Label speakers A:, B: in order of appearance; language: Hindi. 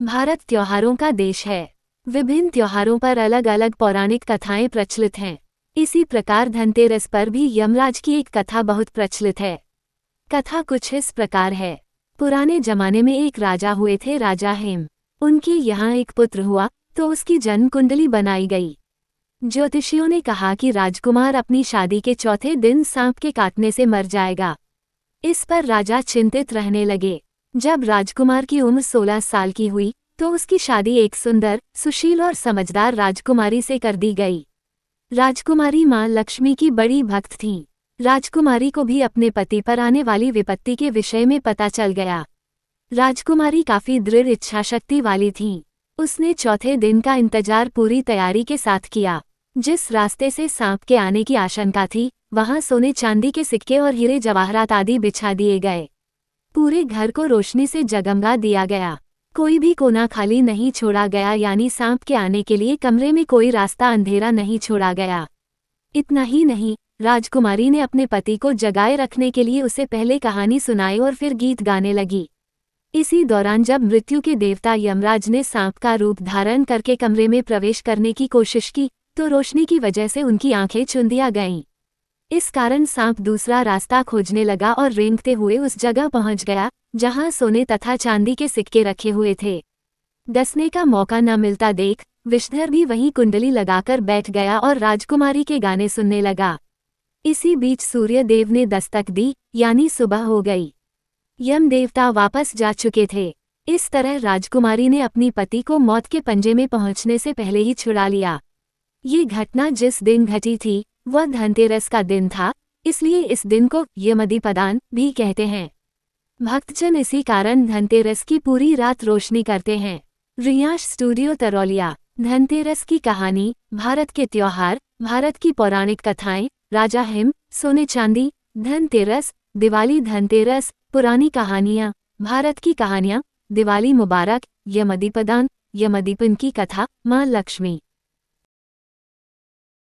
A: भारत त्योहारों का देश है। विभिन्न त्योहारों पर अलग अलग पौराणिक कथाएं प्रचलित हैं। इसी प्रकार धनतेरस पर भी यमराज की एक कथा बहुत प्रचलित है। कथा कुछ इस प्रकार है। पुराने जमाने में एक राजा हुए थे, राजा हेम। उनके यहाँ एक पुत्र हुआ तो उसकी जन्म कुंडली बनाई गई। ज्योतिषियों ने कहा कि राजकुमार अपनी शादी के चौथे दिन सांप के काटने से मर जाएगा। इस पर राजा चिंतित रहने लगे। जब राजकुमार की उम्र 16 साल की हुई तो उसकी शादी एक सुंदर, सुशील और समझदार राजकुमारी से कर दी गई। राजकुमारी मां लक्ष्मी की बड़ी भक्त थीं। राजकुमारी को भी अपने पति पर आने वाली विपत्ति के विषय में पता चल गया। राजकुमारी काफी दृढ़ इच्छाशक्ति वाली थीं। उसने चौथे दिन का इंतजार पूरी तैयारी के साथ किया। जिस रास्ते से सांप के आने की आशंका थी, वहां सोने चांदी के सिक्के और हीरे जवाहरात आदि बिछा दिए गए। पूरे घर को रोशनी से जगमगा दिया गया। कोई भी कोना खाली नहीं छोड़ा गया, यानी सांप के आने के लिए कमरे में कोई रास्ता अंधेरा नहीं छोड़ा गया। इतना ही नहीं, राजकुमारी ने अपने पति को जगाए रखने के लिए उसे पहले कहानी सुनाई और फिर गीत गाने लगी। इसी दौरान जब मृत्यु के देवता यमराज ने सांप का रूप धारण करके कमरे में प्रवेश करने की कोशिश की तो रोशनी की वजह से उनकी आंखें चुंधिया गईं। इस कारण सांप दूसरा रास्ता खोजने लगा और रेंगते हुए उस जगह पहुंच गया जहां सोने तथा चांदी के सिक्के रखे हुए थे। डसने का मौका न मिलता देख विषधर भी वहीं कुंडली लगाकर बैठ गया और राजकुमारी के गाने सुनने लगा। इसी बीच सूर्य देव ने दस्तक दी, यानी सुबह हो गई। यम देवता वापस जा चुके थे। इस तरह राजकुमारी ने अपनी पति को मौत के पंजे में पहुंचने से पहले ही छुड़ा लिया। ये घटना जिस दिन घटी थी वह धनतेरस का दिन था, इसलिए इस दिन को यमदीपदान भी कहते हैं। भक्तजन इसी कारण धनतेरस की पूरी रात रोशनी करते हैं। रियांश स्टूडियो तरौलिया। धनतेरस की कहानी, भारत के त्योहार, भारत की पौराणिक कथाएं, राजा हिम, सोने चांदी, धनतेरस, दिवाली, धनतेरस, पुरानी कहानियाँ, भारत की कहानियाँ, दिवाली मुबारक, यमदीपदान, यमदीपन की कथा, माँ लक्ष्मी।